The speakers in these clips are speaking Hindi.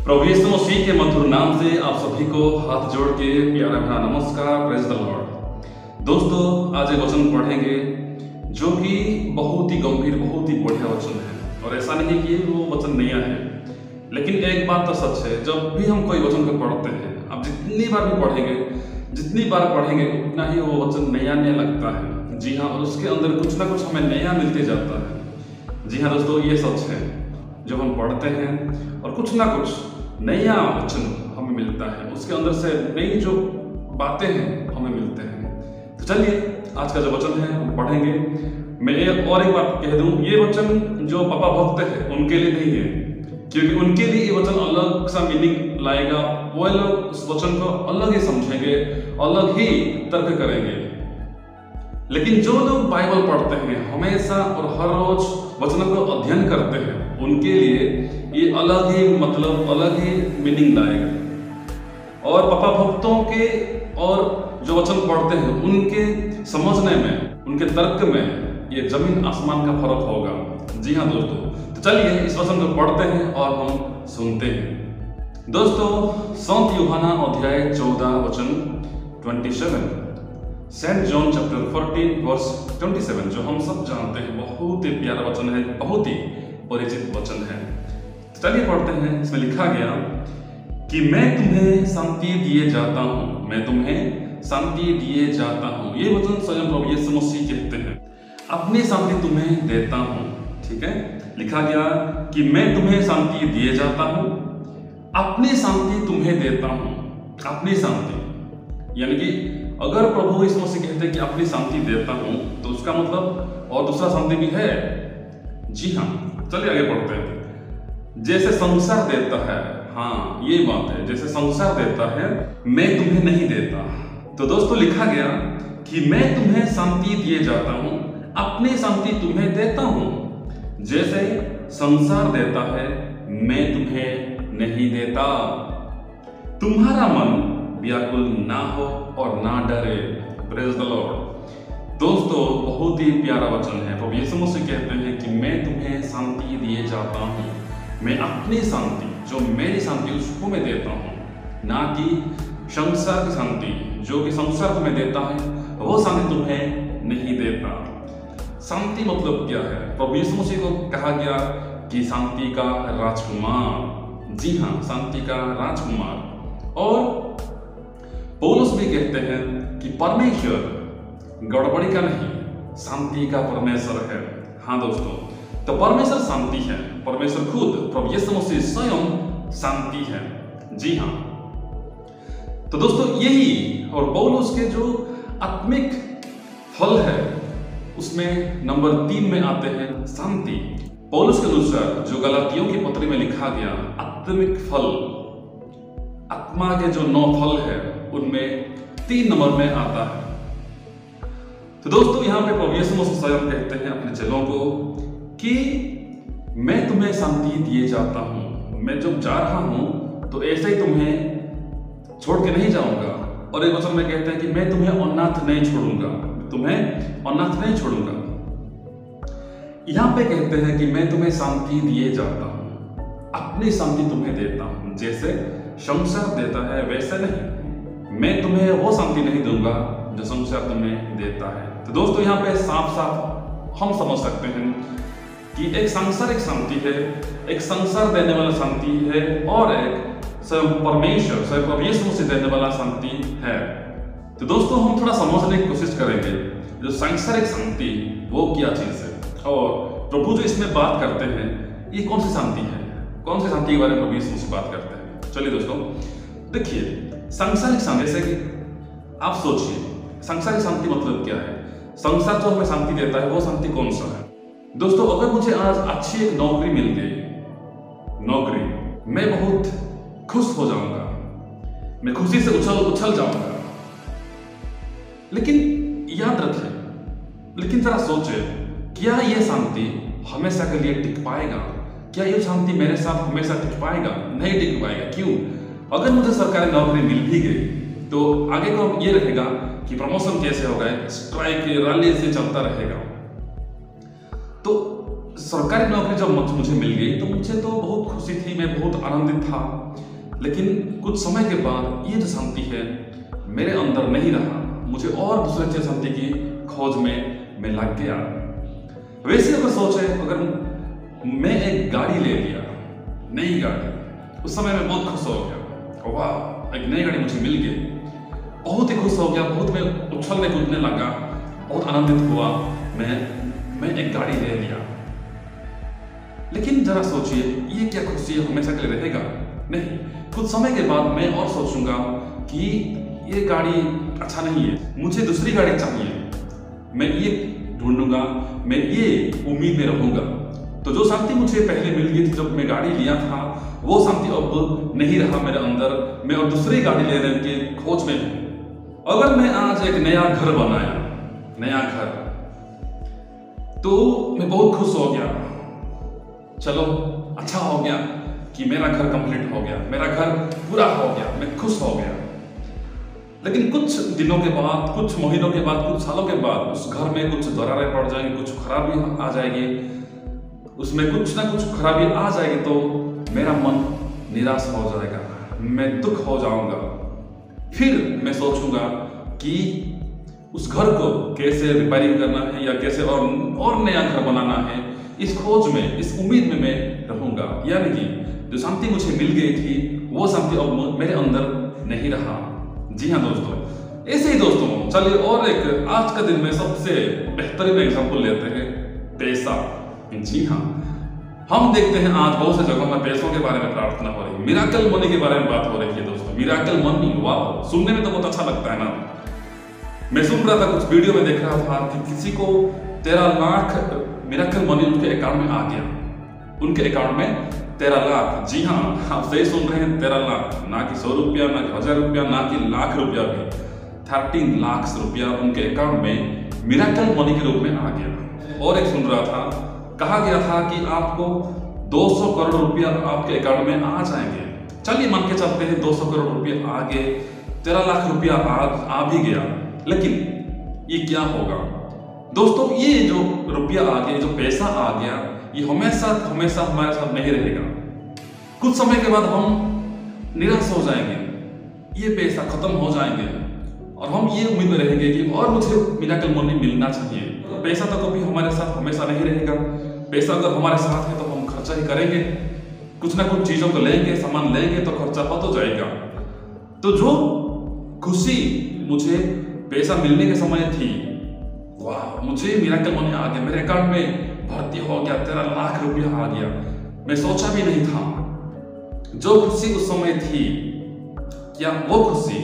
प्रभु यीशु मसीह के मधुर नाम से आप सभी को हाथ जोड़ के प्यारा भरा नमस्कार। Praise the Lord. दोस्तों, आज एक वचन पढ़ेंगे जो कि बहुत ही गंभीर, बहुत ही बढ़िया वचन है। और ऐसा नहीं कि वो वचन नया है, लेकिन एक बात तो सच है, जब भी हम कोई वचन को पढ़ते हैं, आप जितनी बार भी पढ़ेंगे, जितनी बार पढ़ेंगे, उतना ही वो वचन नया नया लगता है। जी हाँ, और उसके अंदर कुछ ना कुछ हमें नया मिलते जाता है। जी हाँ दोस्तों, ये सच है। जब हम पढ़ते हैं और कुछ ना कुछ नया वचन हमें मिलता है, उसके अंदर से नई जो बातें हैं हमें मिलते हैं। तो चलिए, आज का जो वचन है हम पढ़ेंगे। मैं एक बात कह दूं, ये वचन जो पापा भक्त है उनके लिए नहीं है, क्योंकि उनके लिए ये वचन अलग सा मीनिंग लाएगा। वो लोग उस वचन को अलग ही समझेंगे, अलग ही तर्क करेंगे। लेकिन जो लोग बाइबल पढ़ते हैं हमेशा और हर रोज वचनों को अध्ययन करते हैं, उनके लिए ये अलग ही मतलब, अलग ही मीनिंग लाएगा। और पापा भक्तों के और जो वचन पढ़ते हैं उनके समझने में, उनके तर्क में ये जमीन आसमान का फर्क होगा। जी हाँ दोस्तों, तो चलिए इस वचन को पढ़ते हैं और हम सुनते हैं। दोस्तों, संत यूहन्ना अध्याय 14 वचन 27, सेंट जॉन चैप्टर 14 वर्स 27, जो हम सब जानते हैं, बहुत ही प्यारा वचन है, बहुत ही परिचित वचन है। चलिए पढ़ते हैं। इसमें लिखा गया कि मैं तुम्हें शांति दिए जाता हूं, मैं तुम्हें शांति दिए जाता हूं। ये वचन स्वयं प्रभु यीशु मसीह कहते हैं, अपनी शांति तुम्हें देता हूं। ठीक है, लिखा गया कि मैं तुम्हें शांति दिए जाता हूं, अपनी शांति तुम्हें देता हूं। अपनी शांति यानी कि अगर प्रभु यीशु मसीह कहते हैं कि अपनी शांति देता हूं, तो उसका मतलब और दूसरा शांति भी है। जी हाँ, चलिए आगे पढ़ते हैं। जैसे संसार देता है, हाँ ये बात है, जैसे संसार देता है मैं तुम्हें नहीं देता। तो दोस्तों, लिखा गया कि मैं तुम्हें शांति दिए जाता हूं, अपनी शांति तुम्हें देता हूं। जैसे संसार देता है मैं तुम्हें नहीं देता। तुम्हारा मन व्याकुल ना हो और ना डरे। Praise the Lord. दोस्तों, बहुत ही प्यारा वचन है। प्रभु यीशु मसीह कहते हैं कि मैं तुम्हें शांति दिए जाता हूं, मैं अपनी शांति, जो मेरी शांति उसको मैं देता हूं, ना कि संसार की शांति, जो कि संसार तुम्हें देता है वो शांति तुम्हें नहीं देता। शांति मतलब क्या है? प्रभु यीशु मसीह को कहा गया कि शांति का राजकुमार। जी हाँ, शांति का राजकुमार। और पौलुस भी कहते हैं कि परमेश्वर गड़बड़ी का नहीं, शांति का परमेश्वर है। हाँ दोस्तों, तो परमेश्वर शांति है। परमेश्वर खुद, प्रभु यीशु मसीह स्वयं शांति है। जी हाँ, तो दोस्तों यही और पौलुस के जो आत्मिक फल है उसमें नंबर 3 में आते हैं शांति। पौलुस के अनुसार जो गलातियों की पत्री में लिखा गया आत्मिक फल, आत्मा के जो 9 फल है उनमें 3 नंबर में आता है। तो दोस्तों, यहां पे प्रभु यीशु मसीह स्वयं कहते हैं अपने चेलों को कि मैं तुम्हें शांति दिए जाता हूं, मैं जब जा रहा हूं तो ऐसे ही तुम्हें छोड़ के नहीं जाऊंगा। और एक वचन में कहते हैं कि मैं तुम्हें अनाथ नहीं छोड़ूंगा, तुम्हें अनाथ नहीं छोड़ूंगा। यहां पे कहते हैं कि मैं तुम्हें शांति दिए जाता हूं, अपनी शांति तुम्हें देता हूं। जैसे संसार देता है वैसे नहीं, मैं तुम्हें वो शांति नहीं दूंगा जो संसार तुम्हें देता है। तो दोस्तों, यहाँ पे साफ साफ हम समझ सकते हैं कि एक सांसारिक शांति है, एक संसार देने वाला शांति है, और एक स्वयं परमेश्वर, स्वयं प्रभु यीशु मसीह देने वाला शांति है। तो दोस्तों, हम थोड़ा समझने की कोशिश करेंगे जो सांसारिक शांति वो क्या चीज है, और प्रभु जो इसमें बात करते हैं ये कौन सी शांति है, कौन सी शांति के बारे में प्रभु यीशु मसीह बात करते हैं। चलिए दोस्तों देखिए, सांसारिक शांति, जैसे कि आप सोचिए सांसारिक शांति मतलब क्या है। संसार जो हमें शांति देता है वो शांति कौन सा है? दोस्तों, अगर मुझे आज अच्छी एक नौकरी मिल गई, नौकरी, मैं बहुत खुश हो जाऊंगा, मैं खुशी से उछल जाऊंगा। लेकिन याद रखें, लेकिन जरा सोचे, क्या यह शांति हमेशा के लिए टिक पाएगा? क्या यह शांति मेरे साथ हमेशा टिक पाएगा? नहीं टिक पाएगा। क्यों? अगर मुझे सरकारी नौकरी मिल भी गई तो आगे को ये रहेगा कि प्रमोशन कैसे होगा, स्ट्राइक रैली से चलता रहेगा। तो सरकारी नौकरी जब मुझे मिल गई तो मुझे तो बहुत खुशी थी, मैं बहुत आनंदित था। लेकिन कुछ समय के बाद ये जो शांति है मेरे अंदर नहीं रहा। मुझे और दूसरे चीज शांति की खोज में मैं लग गया। वैसे अगर सोचे, अगर मैं एक गाड़ी ले लिया, नई गाड़ी, उस समय मैं बहुत खुश हो गया। वाह, एक नई गाड़ी मुझे मिल गई, बहुत ही खुश हो गया, बहुत मैं उछलने कूदने लगा, बहुत आनंदित हुआ। मैं एक गाड़ी ले लिया। लेकिन जरा सोचिए, ये क्या खुशी हमेशा के लिए रहेगा? नहीं, कुछ समय के बाद मैं और सोचूंगा कि ये गाड़ी अच्छा नहीं है, मुझे दूसरी गाड़ी चाहिए। मैं ये ढूंढूंगा, मैं ये उम्मीद में रहूंगा। तो जो शांति मुझे पहले मिल गई थी जब मैं गाड़ी लिया था, वो शांति अब नहीं रहा मेरे अंदर। मैं अब दूसरी गाड़ी लेने के खोज में हूं। अगर मैं आज एक नया घर बनाया, नया घर, तो मैं बहुत खुश हो गया। चलो, अच्छा हो गया कि मेरा घर कंप्लीट हो गया, मेरा घर पूरा हो गया, मैं खुश हो गया। लेकिन कुछ दिनों के बाद, कुछ महीनों के बाद, कुछ सालों के बाद उस घर में कुछ दरारें पड़ जाएंगी, कुछ खराबी आ जाएगी, उसमें कुछ ना कुछ खराबी आ जाएगी, तो मेरा मन निराश हो जाएगा, मैं दुख हो जाऊंगा। फिर मैं सोचूंगा कि उस घर को कैसे रिपेयरिंग करना है या कैसे और नया घर बनाना है। इस खोज में, इस उम्मीद में मैं रहूंगा। यानी कि जो शांति मुझे मिल गई थी वो शांति अब मेरे अंदर नहीं रहा। जी हाँ दोस्तों, ऐसे ही दोस्तों, चलिए और एक आज का दिन में सबसे बेहतरीन एग्जांपल लेते हैं, पैसा। जी हाँ, हम देखते हैं आज बहुत से जगहों में पैसों के बारे में प्रार्थना हो रही है, मिराकल मनी के बारे में बात हो रही है दोस्तों। मिराकल मनी, वाह, सुनने में तो बहुत अच्छा लगता है ना। मैं सुन रहा था, कुछ वीडियो में देख रहा था कि किसी को 13 लाख मिराकल मनी उनके अकाउंट में आ गया। उनके अकाउंट में 13 लाख। जी हाँ, आप सही सुन रहे हैं, 13 लाख, ना कि 100 रुपया, ना कि 1000 रुपया, ना कि लाख रुपया भी। 13 लाख रुपया उनके अकाउंट में मिराकल मनी के रूप में आ गया। और एक सुन रहा था, कहा गया था कि आपको 200 करोड़ रुपया आपके अकाउंट में आ जाएंगे। चलिए मान के चलते हैं 200 करोड़ रुपया आ गए, 13 लाख रुपया आ भी गया। लेकिन ये क्या होगा दोस्तों? ये जो रुपया आ गया, जो पैसा आ गया, ये हमेशा हमेशा हमारे साथ नहीं रहेगा। कुछ समय के बाद हम निराश हो जाएंगे, ये पैसा खत्म हो जाएंगे और हम ये उम्मीद में रहेंगे कि और मुझे मिराकल मनी मिलना चाहिए। पैसा तो कभी हमारे साथ हमेशा नहीं रहेगा। पैसा अगर हमारे साथ है तो हम खर्चा ही करेंगे, कुछ ना कुछ चीजों को लेंगे, सामान लेंगे तो खर्चा हो तो जाएगा। तो जो खुशी मुझे पैसा मिलने के समय थी, वाह, मुझे मिराकल मनी आ गया, मेरे अकाउंट में भर्ती हो गया, 13 लाख रुपया आ गया, मैं सोचा भी नहीं था। जो खुशी उस समय थी, क्या वो खुशी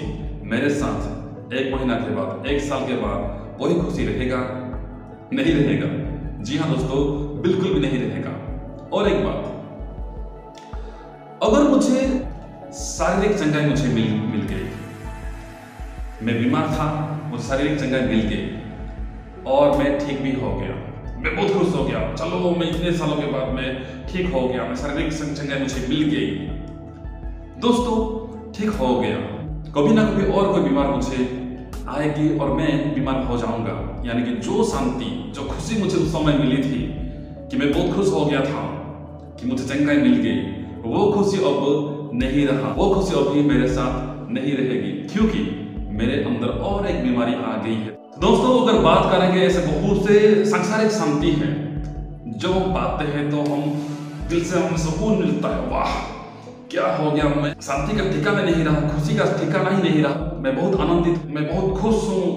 मेरे साथ 1 महीना के बाद, 1 साल के बाद वही खुशी रहेगा? नहीं रहेगा। जी हाँ दोस्तों, बिल्कुल भी नहीं रहेगा। और एक बात, अगर मुझे शारीरिक चंगाई मुझे मिल गई, मैं बीमार था, मुझे शारीरिक चंगाई मिल गई और मैं ठीक भी हो गया, मैं बहुत खुश हो गया। चलो, मैं इतने सालों के बाद मैं ठीक हो गया, मैं शारीरिक चंगाई मुझे मिल गई। दोस्तों, ठीक हो गया, कभी ना कभी और कोई बीमार मुझे आएगी और मैं बीमार हो जाऊंगा। यानी कि जो शांति, जो खुशी मुझे उस समय मिली थी कि मैं बहुत खुश हो गया था कि मुझे चंगाई मिल गई, वो खुशी अब नहीं रहा, वो खुशी अभी मेरे साथ नहीं रहेगी, क्योंकि मेरे अंदर और एक बीमारी आ गई है। दोस्तों, अगर बात करेंगे, ऐसे बहुत से सांसारिक शांति है जो हम पाते हैं तो हम दिल से हमें सुकून मिलता है। वाह, क्या हो गया, मैं शांति का ठिकाना नहीं रहा, खुशी का ठिकाना ही नहीं रहा, मैं बहुत आनंदित, मैं बहुत खुश हूँ।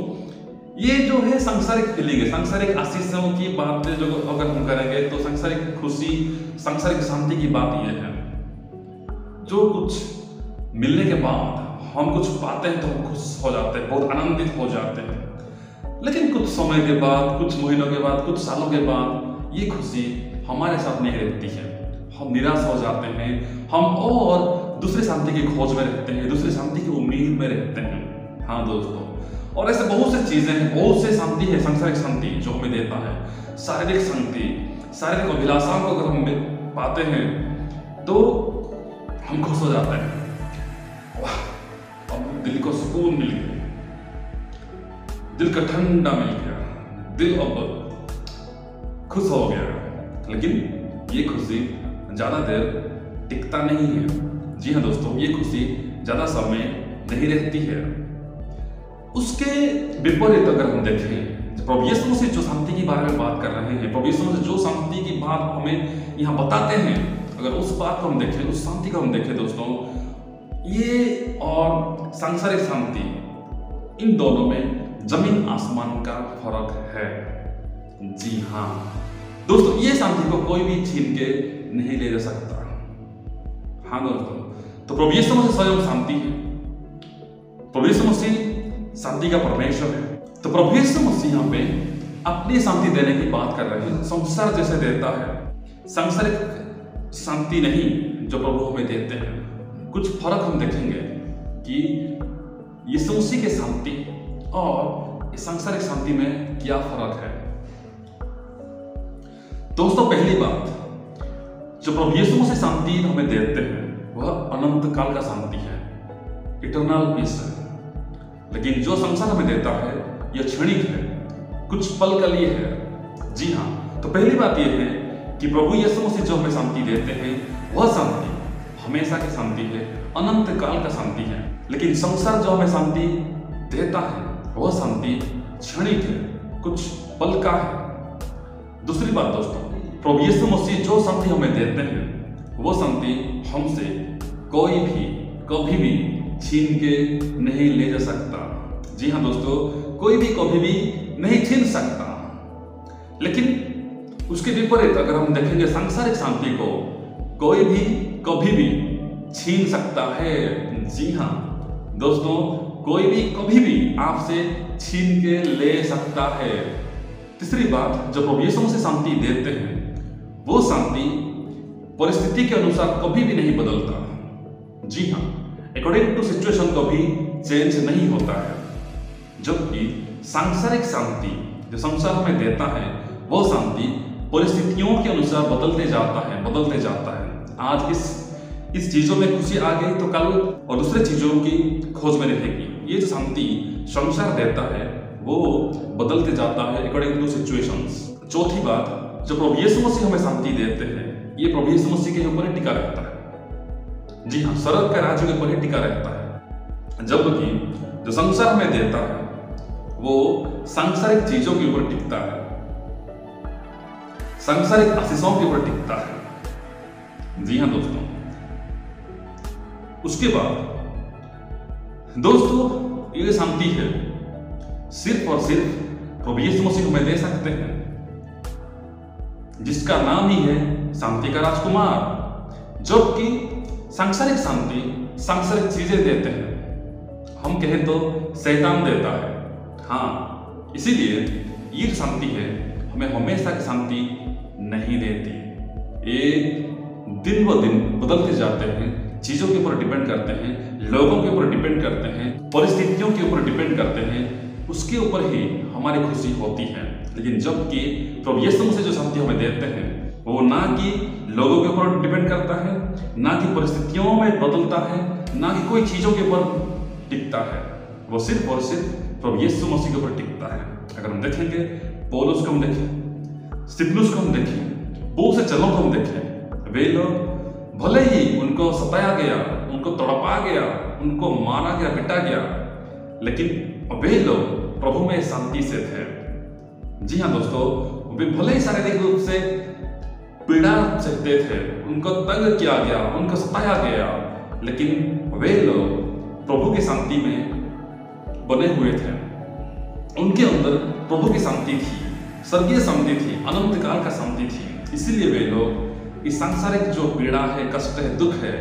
ये जो है सांसारिक फीलिंग है, सांसारिक आशीषों की बात जो अगर हम करेंगे तो सांसारिक खुशी, सांसारिक शांति की बात ये है। जो कुछ मिलने के बाद हम कुछ पाते हैं तो हम खुश हो जाते हैं, बहुत आनंदित हो जाते हैं। लेकिन कुछ समय के बाद, कुछ महीनों के बाद, कुछ सालों के बाद ये खुशी हमारे साथ नहीं रहती है, हम निराश हो जाते हैं, हम और दूसरे शांति की खोज में रहते हैं, दूसरे शांति की उम्मीद में रहते हैं। हाँ दोस्तों, और ऐसे बहुत से चीजें हैं, बहुत से शांति है, सांसारिक शांति जो हमें देता है। शारीरिक शांति, शारीरिक अभिलाषाओं को अगर हम पाते हैं तो हम खुश हो जाते हैं। वाह, अब दिल को सुकून मिल गया, दिल का ठंडा मिल गया, दिल अब खुश हो गया। लेकिन ये खुशी ज़्यादा देर टिकता नहीं है। जी हाँ दोस्तों, ये खुशी ज़्यादा समय नहीं रहती है। उसके विपरीत अगर हम देखें, प्रभु यीशु मसीह जो शांति के बारे में बात कर रहे हैं, प्रभु यीशु मसीह जो शांति की बात हमें यहाँ बताते हैं, अगर उस बात को हम देखें, उस शांति को हम देखें दोस्तों, ये और सांसारिक शांति, इन दोनों में जमीन आसमान का फर्क है। जी हाँ दोस्तों, ये शांति को कोई भी छीन के नहीं ले जा सकता। हाँ दोस्तों, तो प्रभु यीशु मसीह स्वयं शांति है। प्रभु यीशु मसीह शांति का परमेश्वर है। तो प्रभु यीशु मसीह यहाँ पे अपनी शांति देने की बात कर रहे हैं। संसार जैसे देता है, सांसारिक शांति नहीं जो प्रभु हमें देते हैं। कुछ फर्क हम देखेंगे कि यीशु मसीह की शांति और इस सांसारिक शांति में क्या फर्क है। दोस्तों, पहली बात, जो प्रभु यीशु मसीह शांति हमें देते हैं वह अनंत काल का शांति है, इटर्नल पीस है। लेकिन जो संसार हमें देता है यह क्षणिक है, कुछ पल के लिए है। जी हाँ, तो पहली बात यह है कि प्रभु यीशु मसीह जो हमें शांति देते हैं वह शांति हमेशा की शांति है, अनंत काल का शांति है। लेकिन संसार जो हमें शांति देता है वह शांति क्षणिक है, कुछ पल का है। दूसरी बात दोस्तों, प्रभु यीशु मसीह जो शांति हमें देते हैं वो शांति हमसे कोई भी कभी भी छीन के नहीं ले जा सकता। जी हाँ दोस्तों, कोई भी कभी भी नहीं छीन सकता। लेकिन उसके विपरीत अगर हम देखेंगे, सांसारिक शांति को कोई भी कभी भी छीन सकता है। जी हाँ दोस्तों, कोई भी कभी भी आपसे छीन के ले सकता है। तीसरी बात, जो प्रभु यीशु मसीह शांति देते हैं वो शांति परिस्थिति के अनुसार कभी भी नहीं बदलता। जी हाँ, अकॉर्डिंग टू सिचुएशन कभी चेंज नहीं होता है। जबकि सांसारिक शांति जो संसार हमें देता है वो शांति परिस्थितियों के अनुसार बदलते जाता है। आज इस चीजों में खुशी आ गई तो कल और दूसरे चीजों की खोज में रहेगी। ये जो शांति संसार देता है वो बदलते जाता है अकॉर्डिंग टू सिचुएशंस। चौथी बात, जो प्रभु यीशु मसीह हमें शांति देते हैं ये प्रभु यीशु मसीह के ऊपर ही टिका रहता है। जी हाँ, स्वर्ग के राज्य के ऊपर ही टिका रहता है। जबकि जो संसार हमें देता है वो सांसारिक चीजों के ऊपर टिकता है, सांसारिक आशीषों के ऊपर टिकता है। जी हाँ दोस्तों, उसके बाद दोस्तों ये शांति है सिर्फ और सिर्फ प्रभु यीशु मसीह हमें दे सकते हैं, जिसका नाम ही है शांति का राजकुमार। जबकि सांसारिक शांति सांसारिक चीजें देते हैं, हम कहें तो शैतान देता है। हाँ, इसीलिए ये शांति है हमें हमेशा की शांति नहीं देती। ये दिन ब दिन बदलते जाते हैं, चीजों के ऊपर डिपेंड करते हैं, लोगों के ऊपर डिपेंड करते हैं, परिस्थितियों के ऊपर डिपेंड करते हैं, उसके ऊपर ही हमारी खुशी होती है। लेकिन जबकि प्रभु यीशु मसीह जो शांति हमें देते हैं वो ना कि लोगों के ऊपर डिपेंड करता है, ना कि परिस्थितियों में बदलता है, ना कि कोई चीजों के ऊपर टिकता है, वो सिर्फ और सिर्फ प्रभु यीशु मसीह के ऊपर टिकता है। अगर हम देखेंगे, पौलुस को हम देखें, स्तिफनुस को हम देखें, बहुत से चलों को हम देखें, वे लोग भले ही उनको सताया गया, उनको तड़पा गया, उनको मारा गया, पिटा गया, लेकिन वे लोग प्रभु में शांति से थे। जी हाँ दोस्तों, वे भले ही शारीरिक रूप से पीड़ा सहते थे, उनको तंग किया गया, उनको सताया गया, लेकिन वे लोग प्रभु की शांति में बने हुए थे। उनके अंदर प्रभु की शांति थी, स्वर्गीय शांति थी, अनंत काल का शांति थी। इसीलिए वे लोग इस सांसारिक जो पीड़ा है, कष्ट है, दुख है,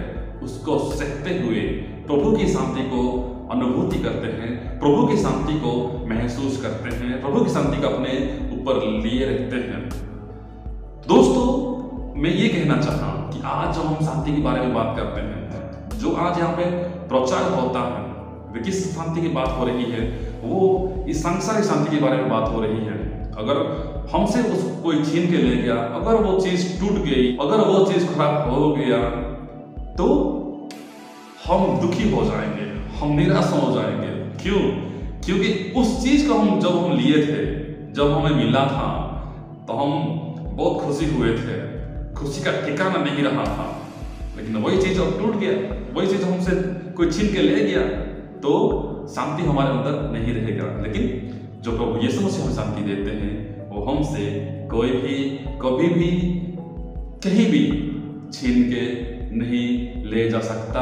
उसको सहते हुए प्रभु की शांति को अनुभूति करते हैं, प्रभु की शांति को महसूस करते हैं, प्रभु की शांति को अपने ऊपर लिए रखते हैं। दोस्तों, मैं ये कहना चाहता हूं कि आज जब हम शांति के बारे में बात करते हैं, जो आज यहाँ पे प्रचार होता है, वे किस शांति की बात हो रही है, वो इस सांसारिक शांति के बारे में बात हो रही है। अगर हमसे कोई छीन के ले गया, अगर वो चीज टूट गई, अगर वो चीज खराब हो गया, तो हम दुखी हो जाएंगे, हम निराश हो जाएंगे। क्यों? क्योंकि उस चीज को जब हम लिए थे, जब हमें मिला था, तो हम बहुत खुशी हुए थे, खुशी का ठिकाना नहीं रहा था, लेकिन वही चीज अब टूट गया, वही चीज हमसे कोई छीन के ले गया तो शांति हमारे अंदर नहीं रहेगा। लेकिन जो प्रभु यीशु मसीह हमें शांति देते हैं वो हमसे कोई भी कभी भी कहीं भी छीन के नहीं ले जा सकता।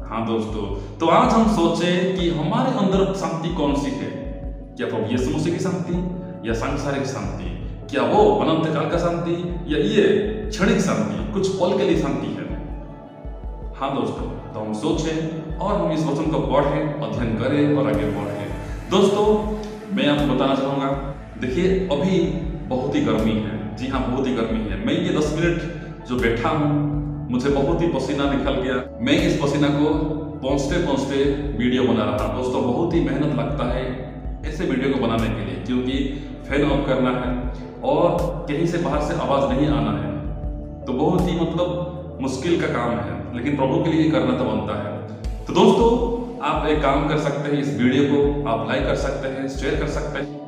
हाँ दोस्तों, तो आज हम सोचे कि हमारे अंदर शांति कौन सी है, क्या प्रभु यीशु मसीह की शांति या सांसारिक शांति, क्या वो अनंत काल का शांति या ये क्षणिक शांति, कुछ पल के लिए शांति है। हाँ दोस्तों, तो हम सोचें और हम इस वचन को पढ़ें, अध्ययन करें और आगे बढ़ें। दोस्तों मैं आपको बताना चाहूंगा, देखिए अभी बहुत ही गर्मी है, जी हाँ बहुत ही गर्मी है। मैं ये 10 मिनट जो बैठा हूँ मुझे बहुत ही पसीना निकल गया। मैं इस पसीना को पहुँचते वीडियो बना रहा। दोस्तों बहुत ही मेहनत लगता है ऐसे वीडियो को बनाने के लिए, क्योंकि फैन ऑफ करना है और कहीं से बाहर से आवाज़ नहीं आना है, तो बहुत ही मुश्किल का काम है, लेकिन प्रभु के लिए करना तो बनता है। तो दोस्तों आप एक काम कर सकते हैं, इस वीडियो को आप लाइक कर सकते हैं, शेयर कर सकते हैं।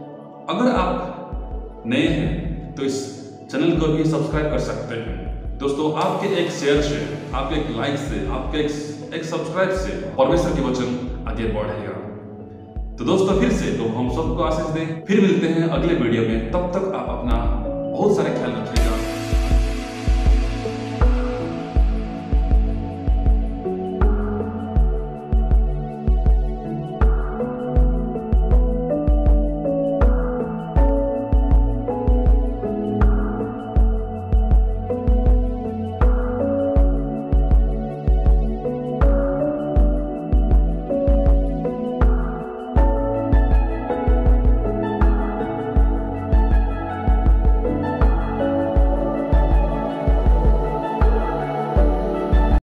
अगर आप नए हैं तो इस चैनल को भी सब्सक्राइब कर सकते हैं। दोस्तों आपके एक शेयर से, आपके एक लाइक से, आपके एक सब्सक्राइब से परमेश्वर के वचन आगे बढ़ेगा। तो दोस्तों फिर से तो हम सबको आशीष दें, फिर मिलते हैं अगले वीडियो में। तब तक आप अपना बहुत सारे ख्याल रखिए।